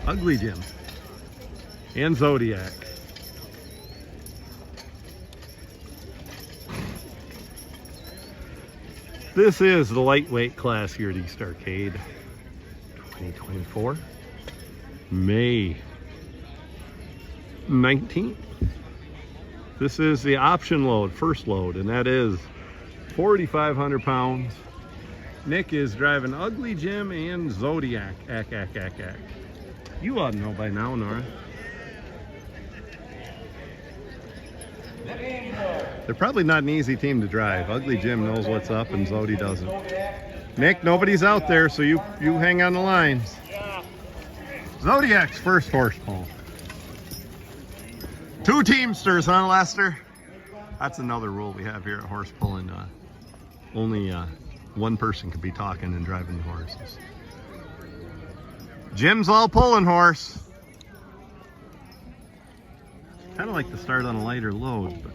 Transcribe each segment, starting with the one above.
Ugly Jim. And Zodiac. This is the lightweight class here at East Arcade. 2024. May 19th. This is the option load, first load, and that is 4,500 pounds. Nick is driving Ugly Jim and Zodiac. You ought to know by now, Nora. They're probably not an easy team to drive. Ugly Jim knows what's up and Zodi doesn't. Nick, nobody's out there, so you hang on the lines. Zodiac's first horse pull. 2 teamsters, huh, Lester? That's another rule we have here at horse pulling. Only one person could be talking and driving the horses. Jim's all pulling horse. Kind of like to start on a lighter load, but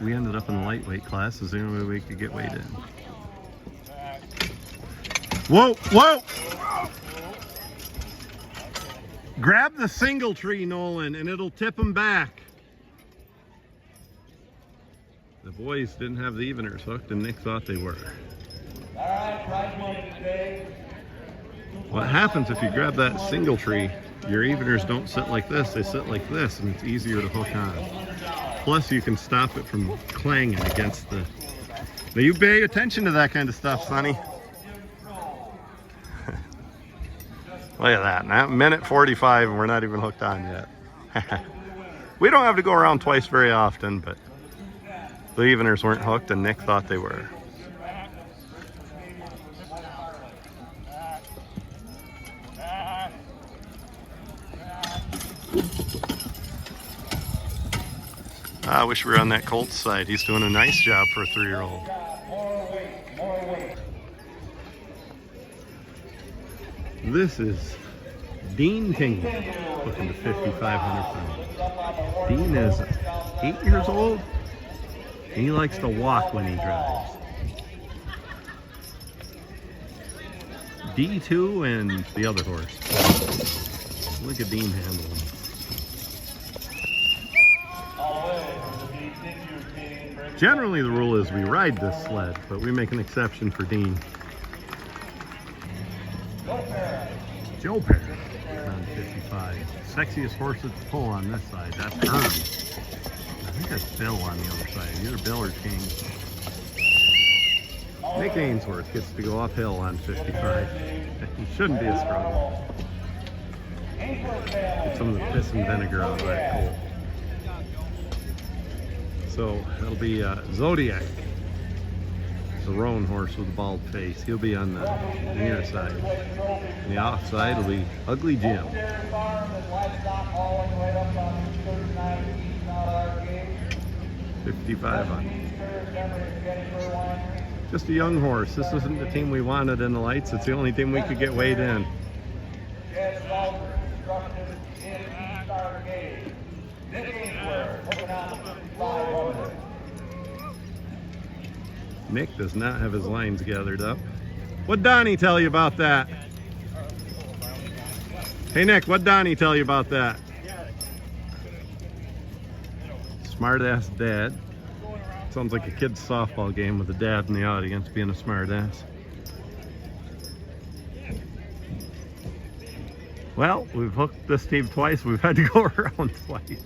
we ended up in the lightweight class. Is the only way we could get weight in. Whoa, whoa! Grab the single tree, Nolan, and it'll tip them back. The boys didn't have the eveners hooked, and Nick thought they were. What happens if you grab that single tree, your eveners don't sit like this, they sit like this, and it's easier to hook on. Plus, you can stop it from clanging against the... Now, you pay attention to that kind of stuff, Sonny. Look at that. Now, minute 45 and we're not even hooked on yet. We don't have to go around twice very often, but the eveners weren't hooked and Nick thought they were. I wish we were on that Colts side. He's doing a nice job for a 3-year-old. This is Dean King, looking to 5,500 pounds. Dean is 8 years old, and he likes to walk when he drives. D2 and the other horse. Look at Dean handling. Generally, the rule is we ride this sled, but we make an exception for Dean. Joe Perry on 55. Sexiest horse at the pull on this side. That's Herm. I think that's Bill on the other side. Either Bill or King. Nick Ainsworth gets to go uphill on 55. He shouldn't be a struggle. Get some of the piss and vinegar out of that colt. So that'll be Zodiac, the roan horse with the bald face. He'll be on the near side. On the outside will be Ugly Jim. 5,500. Just a young horse. This isn't the team we wanted in the lights. It's the only team we could get weighed in. Nick does not have his lines gathered up. What'd Donnie tell you about that? Hey Nick, what'd Donnie tell you about that? Smart ass dad. Sounds like a kid's softball game with a dad in the audience being a smart ass. Well, we've hooked this team twice. We've had to go around twice.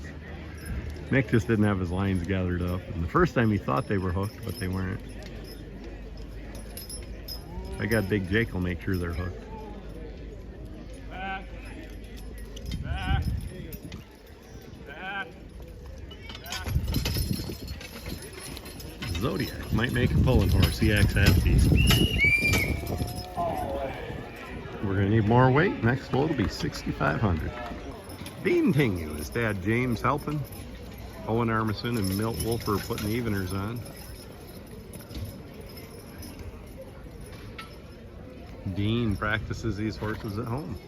Nick just didn't have his lines gathered up. And the first time he thought they were hooked, but they weren't. I got Big Jake will make sure they're hooked. Zodiac might make a pulling horse. He acts happy. We're going to need more weight. Next load will be 6,500. Dean Tingu, his dad James helping. Owen Armisen and Milt Wolfer putting the eveners on. Dean practices these horses at home.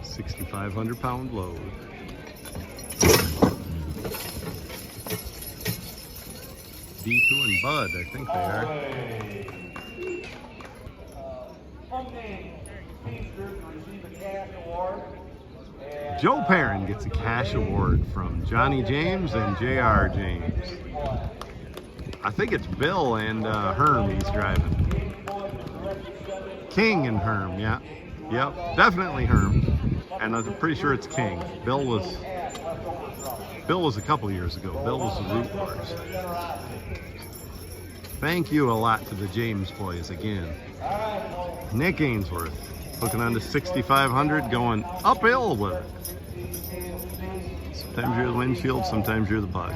6,500 pound load. D2 and Bud, I think they are. Joe Perrin gets a cash award from Johnny James and J.R. James. I think it's Bill and Herm he's driving. King and Herm, yeah. Yep, definitely Herm. And I'm pretty sure it's King. Bill was a couple years ago. Bill was the root horse. Thank you a lot to the James boys again. Nick Ainsworth hooking on to 6,500, going uphill with it. Sometimes you're the windshield, sometimes you're the bug.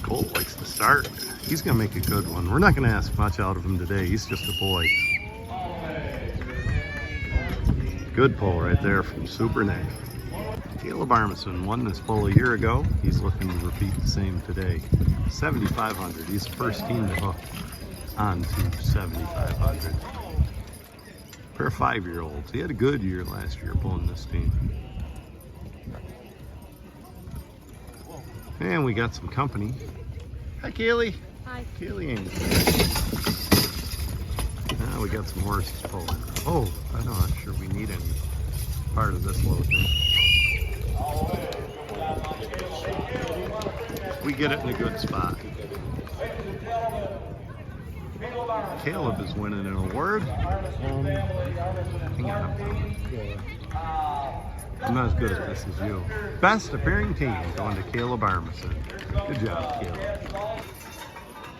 Colt likes to start. He's going to make a good one. We're not going to ask much out of him today. He's just a boy. Good pull right there from Super Nick. Caleb Armisen won this pull a year ago. He's looking to repeat the same today. 7,500. He's the first team to hook on to 7,500. Pair of 5-year-olds. He had a good year last year pulling this team. And we got some company. Hi, Kaylee. Hi. Kaylee Ames. Now we got some horses pulling. Oh, I'm not sure we need any part of this load thing. We get it in a good spot. Caleb is winning an award. Hang on. I'm not as good at this as you. Best appearing team going to Caleb Armisen. Good job, Caleb.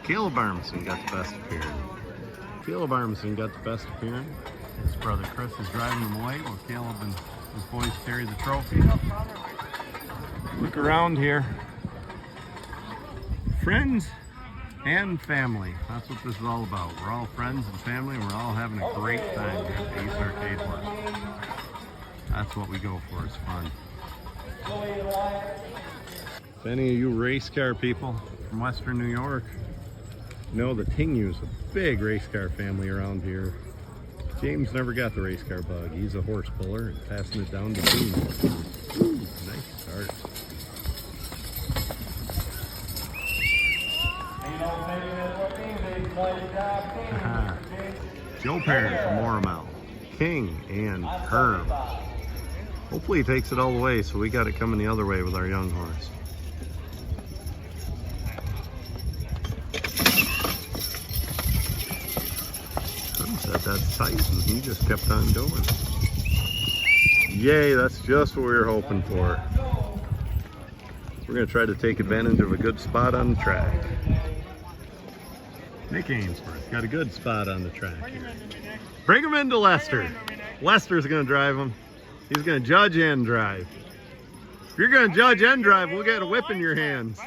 Caleb Armisen got the best appearing. Caleb Armisen got the best appearing. His brother Chris is driving him away while Caleb and his boys carry the trophy. Look around here. Friends and family. That's what this is all about. We're all friends and family, and we're all having a great time here at the Ace Arcade Horse. That's what we go for, it's fun. If any of you race car people from Western New York know that Tingu's a big race car family around here. James never got the race car bug. He's a horse puller and passing it down to Tingu. Ooh, nice start. Joe Perrin from Moramel. King and Herb. Hopefully he takes it all the way, so we got it coming the other way with our young horse. Herb said that's tight, and he just kept on going. Yay, that's just what we were hoping for. We're going to try to take advantage of a good spot on the track. Nick Ainsworth got a good spot on the track here. Bring him into Lester. Lester's going to drive him. He's going to judge and drive. If you're going to judge and drive, we'll get a whip in your hands.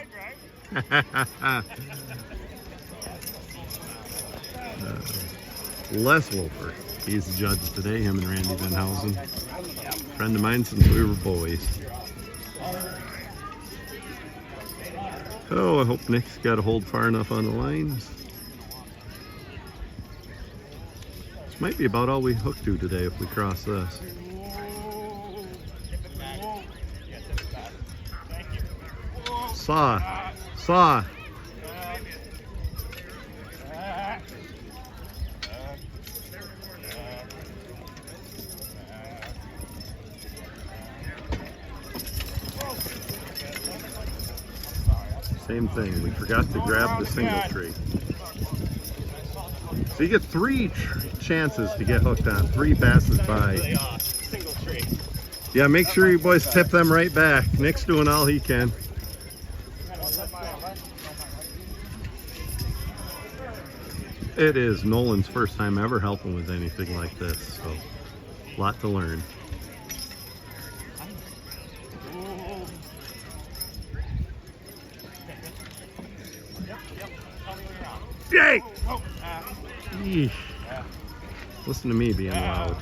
Les Wolfer. He's the judge today, him and Randy Venhausen. Friend of mine since we were boys. Oh, I hope Nick's got a hold far enough on the lines. This might be about all we hook to today if we cross this. Saw. Same thing, we forgot to grab the single tree. So you get 3 chances to get hooked on, 3 passes by. Yeah, make sure you boys tip them right back. Nick's doing all he can. It is Nolan's first time ever helping with anything like this, so a lot to learn. Yay! Eesh. Listen to me being loud.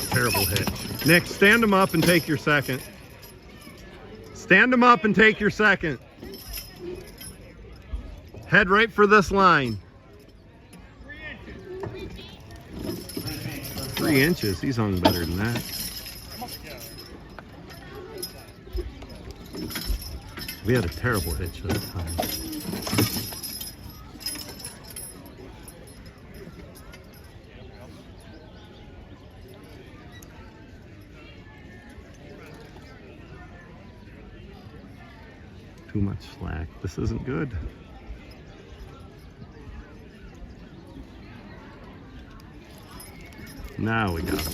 Terrible hitch. Nick, stand him up and take your second. Stand him up and take your second. Head right for this line. 3 inches. He's hung better than that. We had a terrible hitch that time. Too much slack. This isn't good. Now we got him.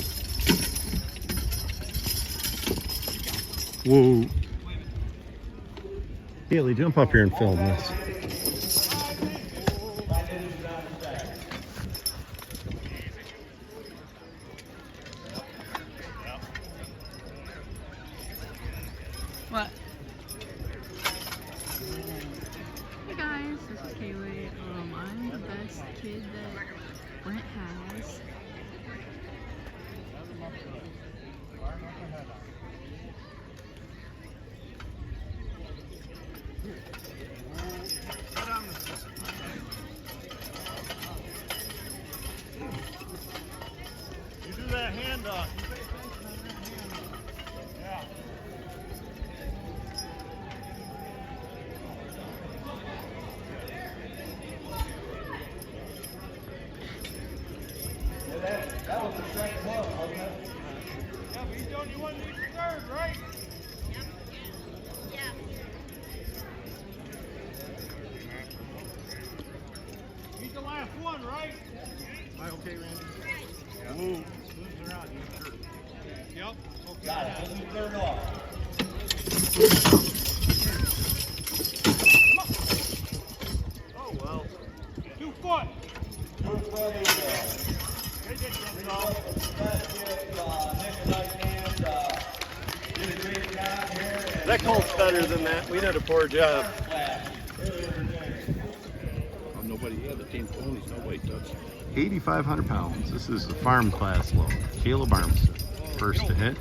Whoa. Haley, jump up here and film this. What? Hey guys, this is Kaylee. I'm the best kid that Brent has. You do that handoff. Yeah. That was the second one, wasn't it? Yeah, but you want to need the third, right? Yeah. He's the last one, right? Am I okay, Randy? Yeah. Move around, you jerk. Yep. Okay. Got it. Let's do third off. Oh, well. 2 foot. That Colt's better than that. We did a poor job. Oh, nobody had the team ponies, nobody touched. 8,500 pounds. This is the farm class load. Caleb Armstead. First to hit.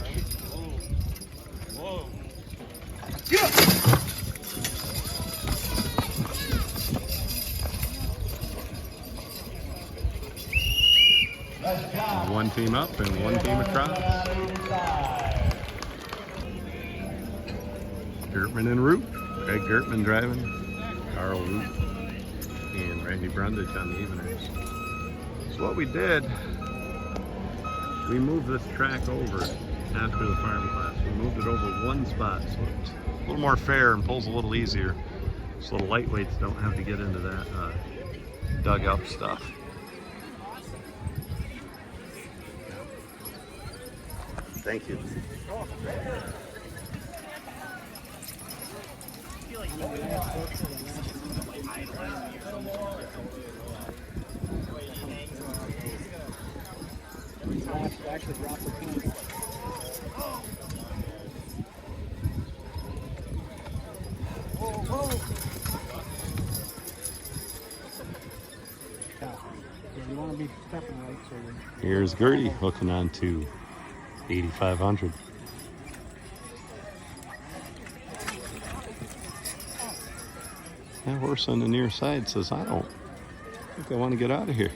Whoa. One team up and one team across. Gertman and Root. Greg Gertman driving. Carl Root and Randy Brundage on the eveners. So what we did, we moved this track over after the farm class. We moved it over one spot so it's a little more fair and pulls a little easier so the lightweights don't have to get into that dug up stuff. Thank you. Here's Gertie hooking on to 8,500. That horse on the near side says, I think I want to get out of here.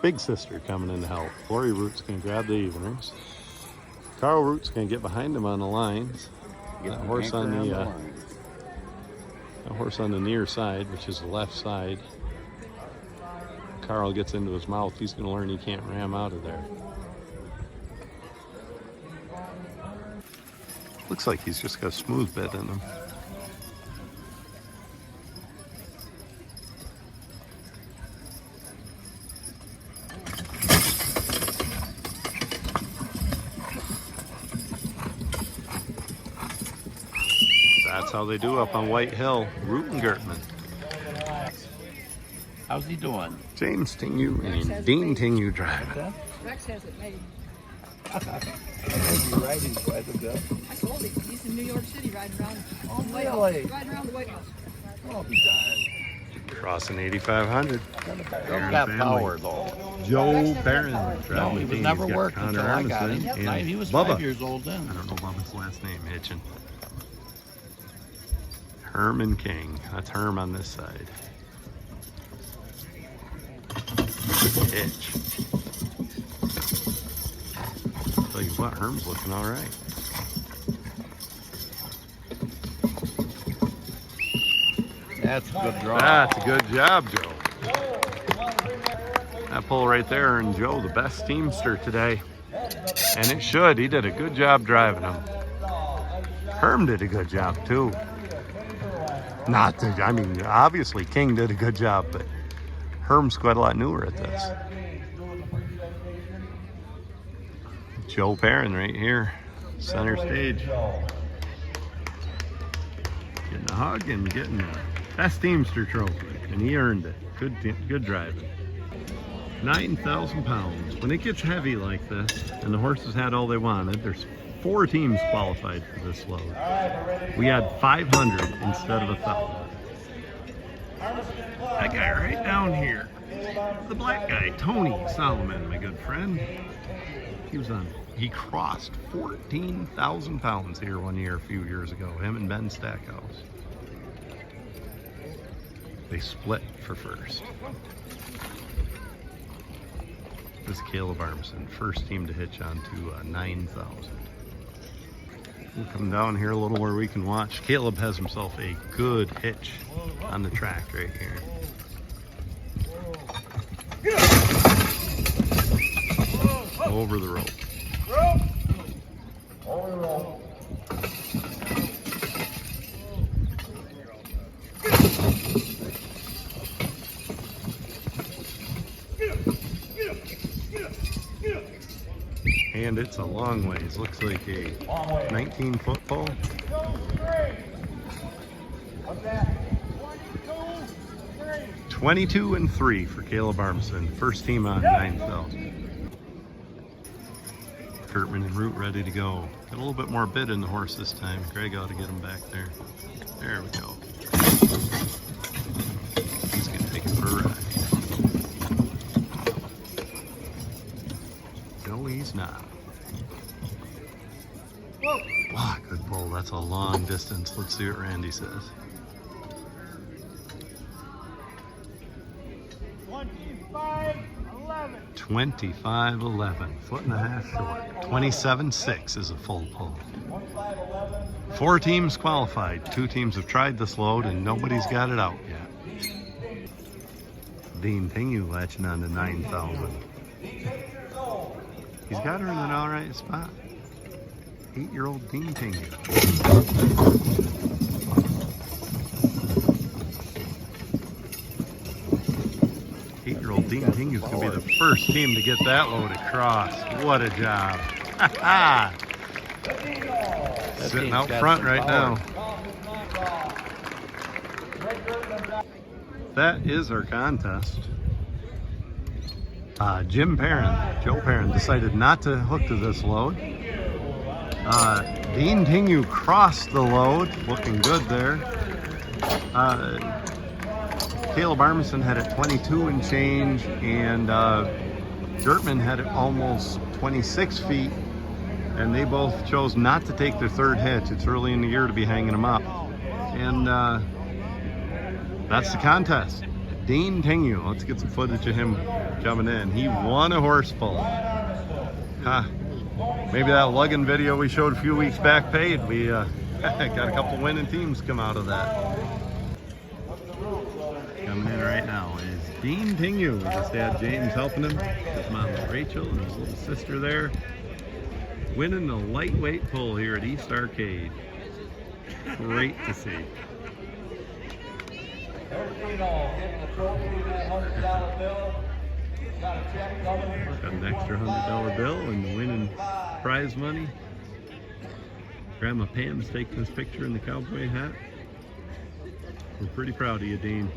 Big sister coming in to help. Lori Root's going to grab the eveners. Carl Root's going to get behind him on the lines. That horse on the near side, which is the left side. Carl gets into his mouth. He's going to learn he can't ram out of there. Looks like he's just got a smooth bed in him. That's how they do up on White Hill. Root and Gertman. How's he doing? James Tingu and Dean Tingu driving. Rex has it made. You're riding quite a bit. I told him, he's He's in New York City riding around. Oh, the White House. really? Riding around the White House. Oh, be darned. Crossing 8,500. Don't got power, though. Joe Barron. No, he was never worked until I got him. And He was Bubba. 5 years old then. I don't know Bubba's last name, Hitchin. Herman King. That's Herm on this side. Hitch. Tell you what, Herm's looking all right. That's a good draw. That's a good job, Joe. That pull right there earned Joe the best teamster today. And it should. He did a good job driving him. Herm did a good job too. I mean, obviously King did a good job, but Herm's quite a lot newer at this. Joe Perrin right here, center stage. Getting a hug and getting the best teamster trophy, and he earned it. Good driving. 9,000 pounds. When it gets heavy like this, and the horses had all they wanted, there's 4 teams qualified for this load. We had 500 instead of 1,000. That guy right down here, the black guy, Tony Solomon, my good friend. He crossed 14,000 pounds here one year a few years ago, him and Ben Stackhouse. They split for first. This is Caleb Armisen, first team to hitch onto 9,000. We'll come down here a little where we can watch. Caleb has himself a good hitch on the track right here. Over the rope. And it's a long ways. Looks like a 19-foot pole. 22-3 for Caleb Armisen. First team on 9,000. Kurtman and Root ready to go. Got a little bit more bit in the horse this time. Greg ought to get him back there. There we go. He's going to take it for a ride. No, he's not. Wow, good pull. That's a long distance. Let's see what Randy says. 25-11. 25-11. Foot and a half short. 27-6 is a full pull. 4 teams qualified. 2 teams have tried this load and nobody's got it out yet. Dean Tingu latching on to 9,000. He's got her in an all right spot. 8-year-old Dean Tingu. 8-year-old Dean Tingu's going to be the first team to get that load across. What a job. Sitting out front right now. That is our contest. Joe Perrin decided not to hook to this load. Dean Tingu crossed the load, looking good there. Caleb Armisen had it 22 and change, and Gertman had it almost 26 feet, and they both chose not to take their third hitch. It's early in the year to be hanging them up. And that's the contest. Dean Tingu, let's get some footage of him coming in. He won a horse pull. Maybe that lugging video we showed a few weeks back paid. We got a couple winning teams come out of that. Coming in right now is Dean Tingu with his dad James helping him, his mom Rachel, and his little sister there. Winning the lightweight pull here at East Arcade. Great to see. Got an extra $100 bill and the winning prize money. Grandma Pam's taking this picture in the cowboy hat. We're pretty proud of you, Dean.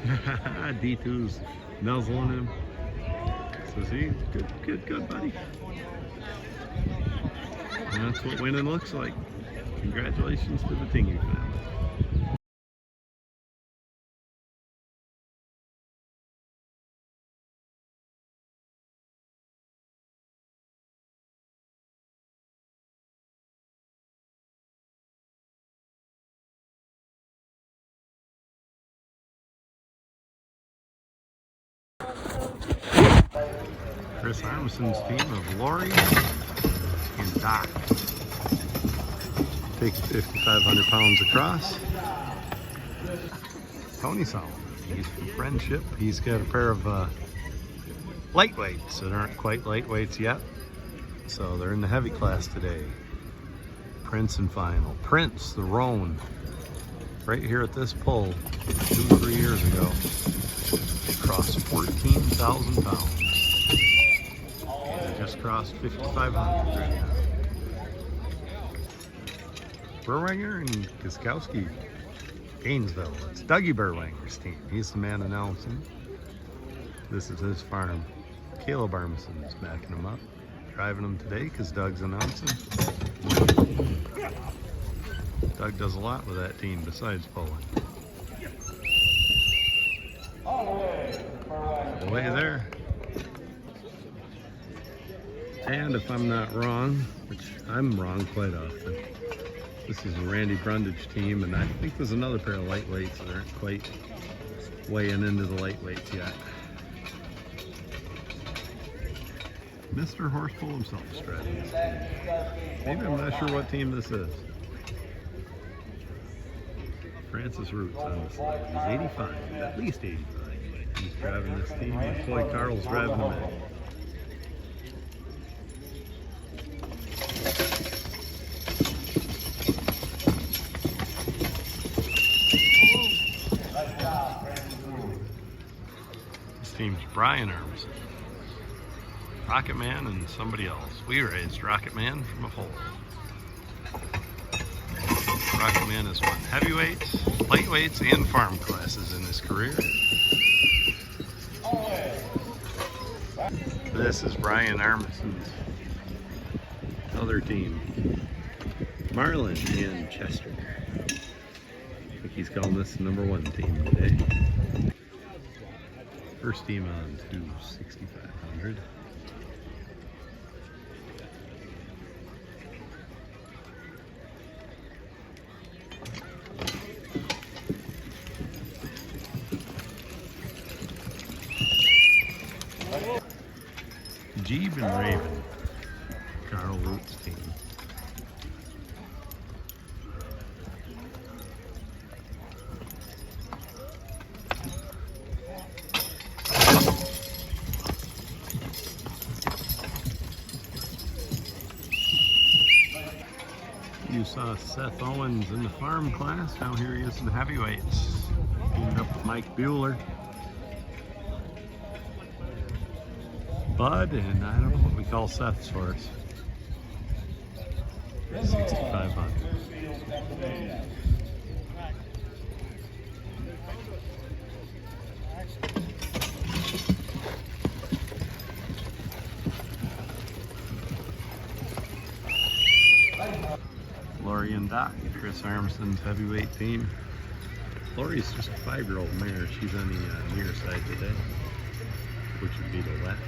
D2's nuzzling him. Says he, good, buddy. And that's what winning looks like. Congratulations to the Tingy family. Chris Armison's team of Lori and Doc take 5,500 pounds across. Tony Solomon, he's from Friendship. He's got a pair of lightweights that aren't quite lightweights yet. So they're in the heavy class today. Prince and final. Prince, the roan, right here at this pull 2-3 years ago. Crossed 14,000 pounds. Just crossed 5,500 right now. Berwanger and Kiskowski, Gainesville. It's Dougie Berwanger's team. He's the man announcing. This is his farm. Caleb Armisen is backing him up, driving him today because Doug's announcing. Doug does a lot with that team besides pulling. Away there. And if I'm not wrong, which I'm wrong quite often, this is a Randy Brundage team, and I think there's another pair of lightweights that aren't quite weighing into the lightweights yet. Mr. Horseful himself is driving this team. Maybe I'm not sure what team this is. Francis Roots on this line. He's 85, at least 85. He's driving this team, and Floyd Carl's driving him in. Team's Brian Armisen, Rocket Man, and somebody else. We raised Rocket Man from a foal. Rocket Man has won heavyweights, lightweights, and farm classes in his career. This is Brian Armisen's other team, Marlin and Chester. I think he's calling this the #1 team today. First team on to 6,500. Jeeb and Raven, Carl Root's team. You saw Seth Owens in the farm class. Now here he is in the heavyweights. Teamed up with Mike Bueller. Bud, and I don't know what we call Seth's horse. 6,500. Lori and Doc, Chris Armison's heavyweight team. Lori's just a 5-year-old mare. She's on the near side today, which would be the left.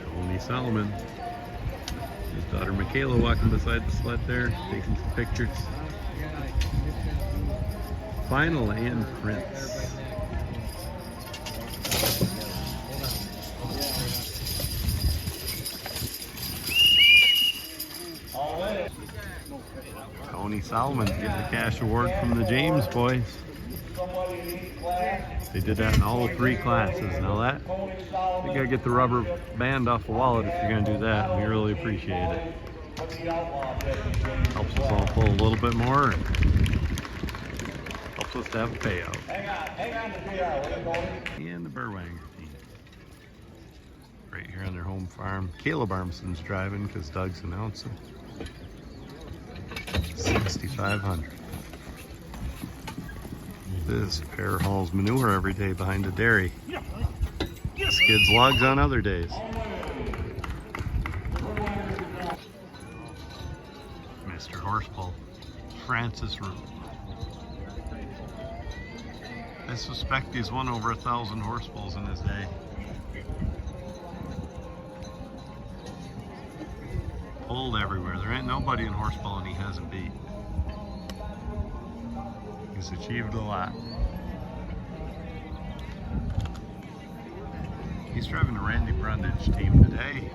Tony Solomon. His daughter Michaela walking beside the sled there, taking some pictures. Final and Prince. Tony Solomon's getting the cash award from the James boys. They did that in all 3 classes. Now that, you gotta get the rubber band off the wallet if you're gonna do that. We really appreciate it. Helps us all pull a little bit more. Helps us to have a payout. Hang on to PR. And the Berwanger team. right here on their home farm. Caleb Armson's driving because Doug's announcing. 6,500. This pair hauls manure every day behind the dairy. Skids logs on other days. Mr. Horsepole, Francis Root. I suspect he's won over 1,000 horsepoles in his day. Pulled everywhere. There ain't nobody in horsepole he hasn't beat. He's achieved a lot. He's driving the Randy Brundage team today.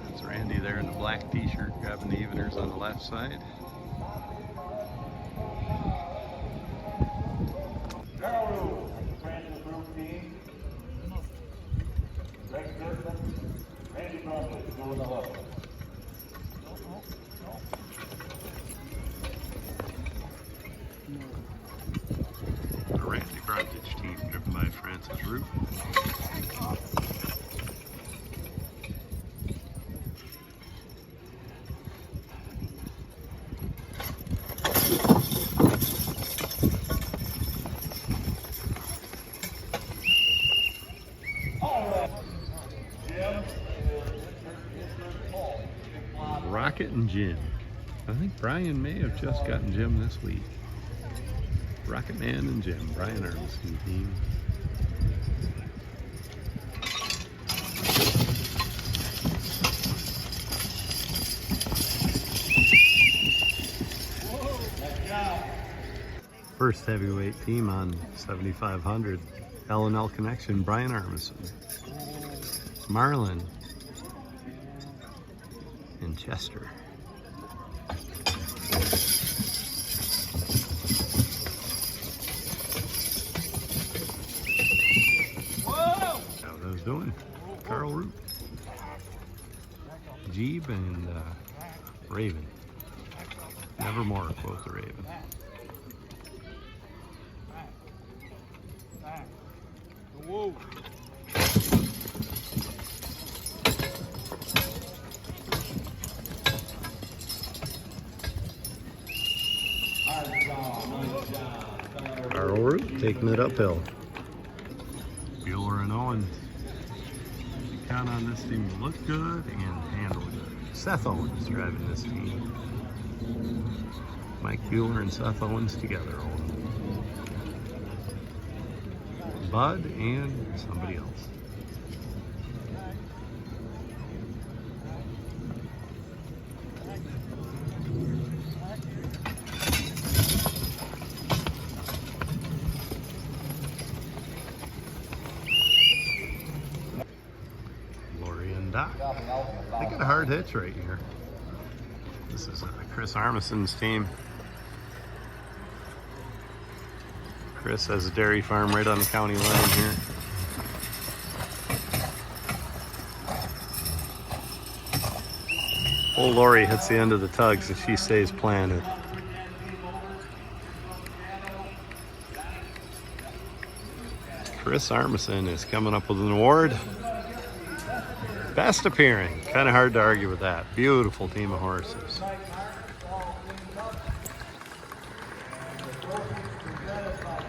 That's Randy there in the black t-shirt grabbing the eveners on the left side. The Randy Brundage team driven by Francis Root. Rocket and Jim. I think Brian may have just gotten Jim this week. Rocket Man and Jim, Brian Armisen team. First heavyweight team on 7,500. L&L Connection, Brian Armisen. Marlin and Chester. How those doing? Carl Root, Jeeb, and Raven. Nevermore, quote the Raven. Whoa. Carl Root taking it uphill. Bueller and Owen. You count on this team to look good and handle good. Seth Owens driving this team. Mike Bueller and Seth Owens together. Bud and somebody else. Lori and Doc. They got a hard hitch right here. This is Chris Armisen's team. Chris has a dairy farm right on the county line here. Old Lori hits the end of the tugs and she stays planted. Chris Armisen is coming up with an award. Best appearing. Kind of hard to argue with that. Beautiful team of horses.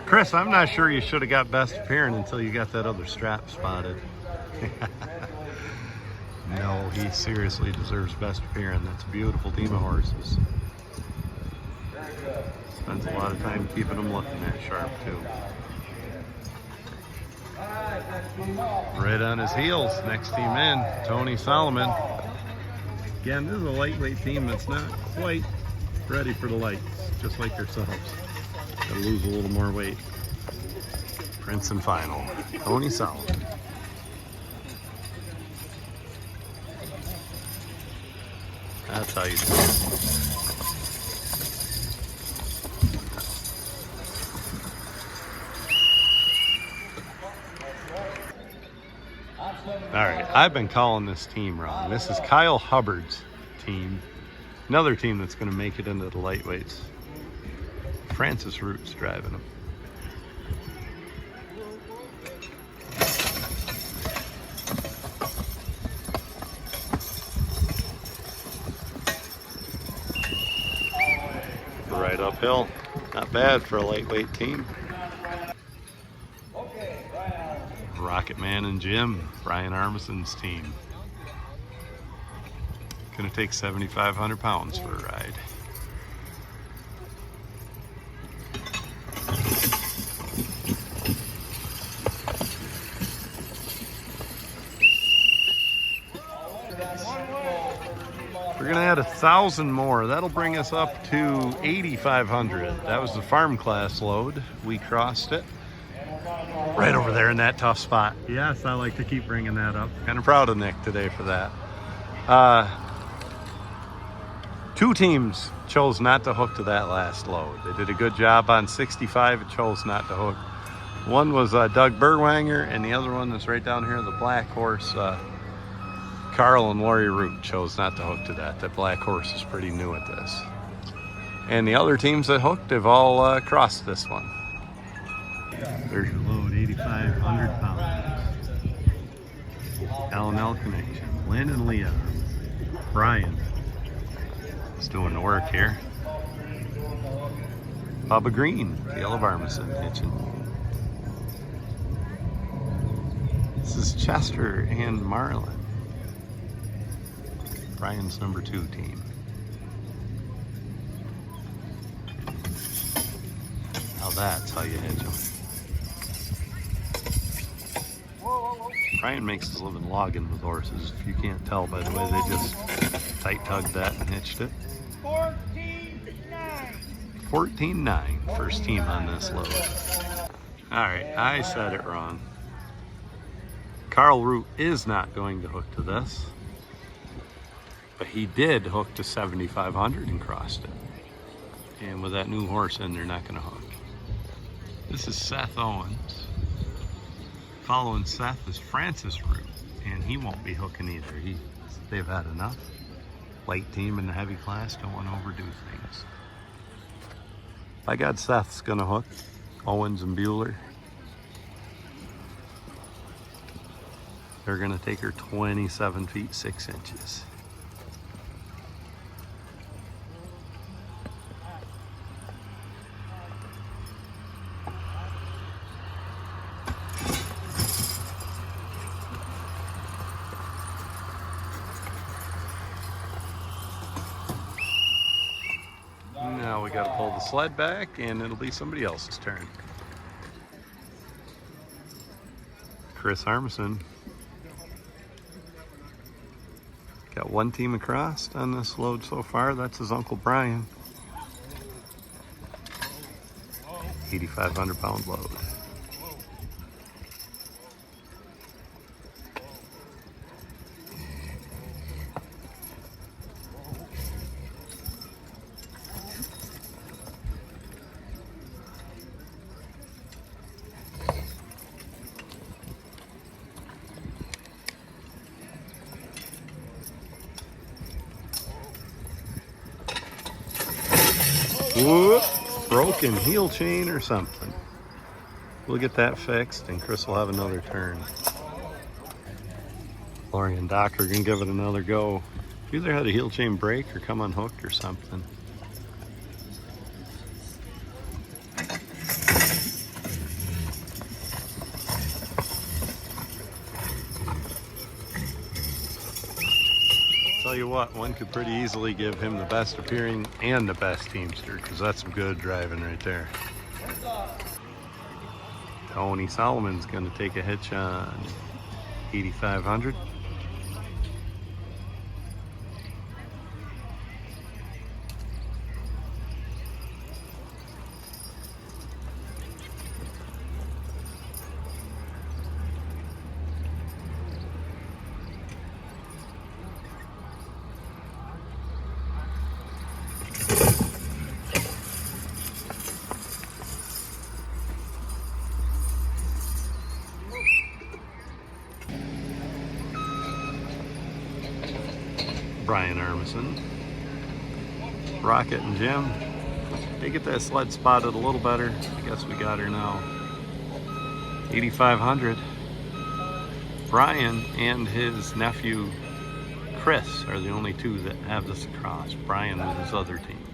Chris, I'm not sure you should have got best appearing until you got that other strap spotted. No, he seriously deserves best appearing. That's a beautiful team of horses. Spends a lot of time keeping them looking that sharp too. Right on his heels, next team in, Tony Solomon. Again, this is a lightweight team that's not quite ready for the lights, just like yourselves. Gotta lose a little more weight. Prince and final, Tony Solomon. That's how you do it. All right, I've been calling this team wrong. This is Kyle Hubbard's team. Another team that's going to make it into the lightweights. Francis Root's driving them. right uphill. Not bad for a lightweight team. Rocket Man and Jim, Brian Armison's team. Gonna take 7,500 pounds for a ride. We're gonna add 1,000 more. That'll bring us up to 8,500. That was the farm class load. We crossed it. Right over there in that tough spot. Yes, I like to keep bringing that up. Kind of proud of Nick today for that. Two teams chose not to hook to that last load. They did a good job on 65. It chose not to hook. One was Doug Berwanger, and the other one is right down here, the black horse. Carl and Lori Root chose not to hook to that. That black horse is pretty new at this. And the other teams that hooked have all crossed this one. There's your load, 8,500 pounds. L&L connection. Lynn and Leah. Brian is doing the work here. Bubba Green, Gail of Armisen hitching. This is Chester and Marlin. Brian's number 2 team. Now that's how you hitch them. Brian makes his living logging with horses. If you can't tell by the way they just tight tugged that and hitched it. 14-9. 14-9, first team on this load. All right, I said it wrong. Carl Root is not going to hook to this, but he did hook to 7,500 and crossed it. And with that new horse in, they're not going to hook. This is Seth Owens. Following Seth is Francis Root, and he won't be hooking either. They've had enough. Light team in the heavy class, don't want to overdo things. I got Seth's gonna hook. Owens and Bueller. They're gonna take her 27 feet 6 inches. Now we gotta pull the sled back and it'll be somebody else's turn. Chris Armisen. Got one team across on this load so far. That's his Uncle Brian. 8,500 pound load. Whoop, broken heel chain or something. We'll get that fixed and Chris will have another turn. Lori and Doc are gonna give it another go. Either had a heel chain break or come unhooked or something. Tell you what, one could pretty easily give him the best appearing and the best teamster, because that's some good driving right there. Tony Solomon's going to take a hitch on 8,500. Brian Armisen, Rocket and Jim. They get that sled spotted a little better. I guess we got her now. 8,500. Brian and his nephew Chris are the only two that have this across. Brian with his other team.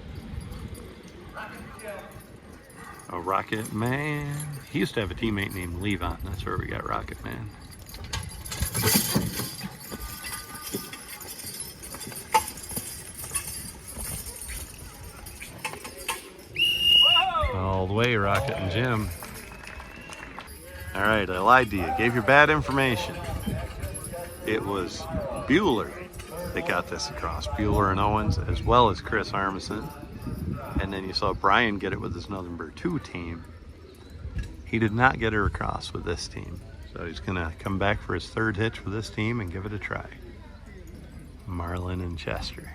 A Rocket Man. He used to have a teammate named Levon. That's where we got Rocket Man. All the way, Rocket and Jim. All right, I lied to you. Gave you bad information. It was Bueller that got this across. Bueller and Owens, as well as Chris Armisen. And then you saw Brian get it with his number 2 team. He did not get her across with this team. So he's gonna come back for his 3rd hitch with this team and give it a try. Marlin and Chester.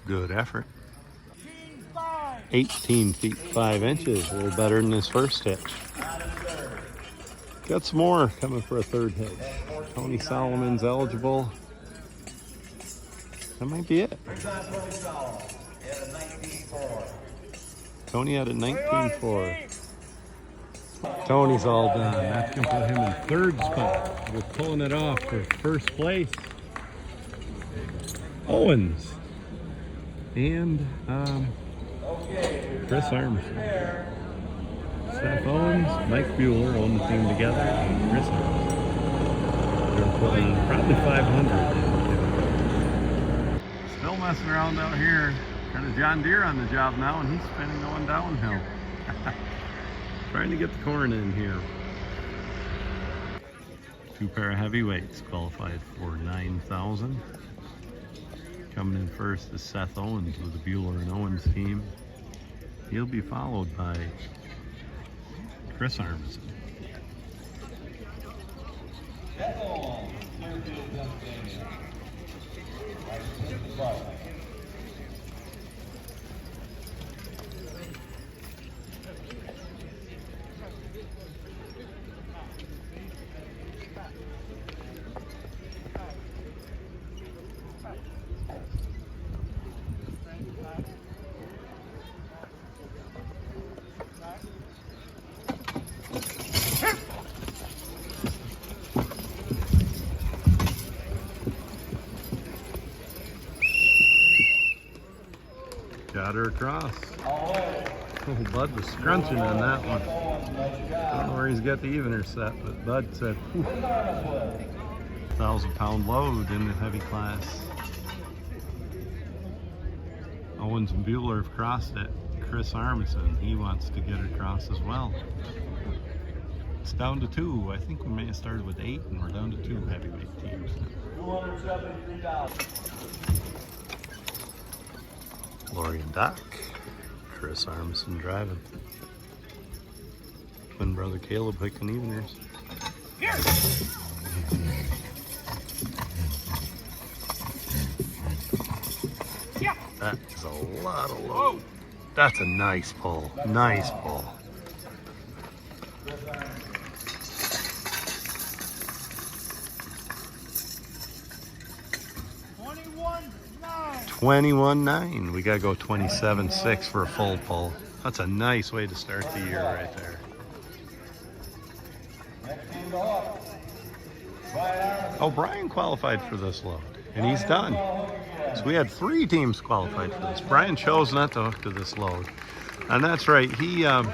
Good effort. 18 feet 5 inches, a little better than his first hitch. Got some more coming for a 3rd hitch. Tony Solomon's eligible. That might be it. Tony had a 19.4. Tony's all done. That's gonna put him in 3rd spot. We're pulling it off for 1st place. Owens and Chris Armisen. Seth Owens, Mike Bueller own the team together, and Chris Armisen. They're putting probably 500. Still messing around out here. Got a John Deere on the job now, and he's spinning going downhill. Trying to get the corn in here. 2 pair of heavyweights qualified for 9,000. Coming in first is Seth Owens with the Bueller and Owens team. He'll be followed by Chris Armisen. Got her across. Oh, Bud was scrunching on that one. Don't know where he's got the evener set, but Bud said, 1,000-pound load in the heavy class. Owens and Bueller have crossed it. Chris Armisen, he wants to get across as well. It's down to 2. I think we may have started with 8, and we're down to 2 heavyweight teams. Lori and Doc, Chris Armisen driving. Twin brother Caleb picking eveners. That is a lot of load. That's a nice pull. Nice pull. 21.9. We gotta go 27.6 for a full pull. That's a nice way to start the year right there. Oh, Brian qualified for this load, and he's done. So we had 3 teams qualified for this. Brian chose not to hook to this load, and that's right. He had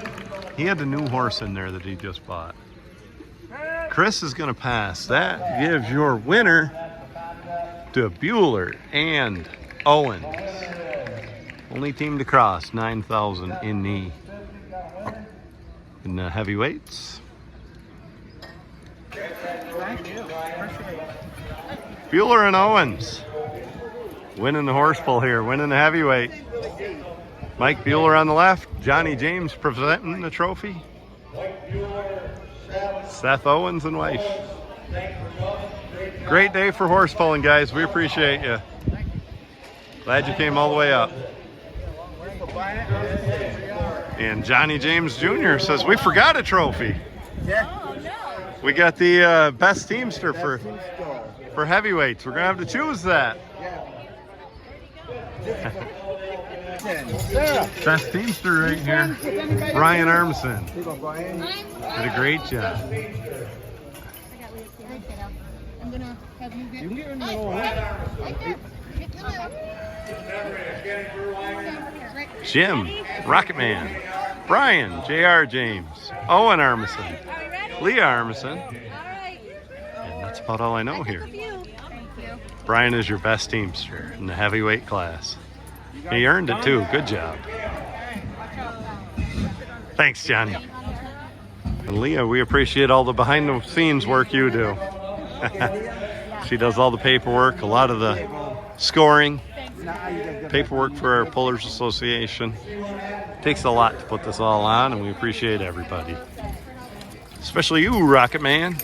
a new horse in there that he just bought. Chris is gonna pass. That gives your winner to Bueller and Owens. Only team to cross 9,000 in the heavyweights. Thank you. Appreciate it. Bueller and Owens winning the horse pull here, winning the heavyweight. Mike Bueller on the left, Johnny James presenting the trophy. Seth Owens and wife. Great day for horse pulling, guys. We appreciate you. Glad you came all the way up. And Johnny James Jr. says, we forgot a trophy. Yeah. Oh, no. We got the best teamster for for heavyweights. We're gonna have to choose that. Best teamster right here, Brian Armisen. Did a great job. I'm gonna have you get. You can get in the middle. Jim, Rocket Man, Brian, J.R. James, Owen Armisen, Leah Armisen, and that's about all I know here. Brian is your best teamster in the heavyweight class. He earned it too. Good job. Thanks, Johnny. And Leah, we appreciate all the behind the scenes work you do. She does all the paperwork, a lot of the scoring, paperwork for our Pullers Association. Takes a lot to put this all on, and we appreciate everybody. Especially you, Rocket Man.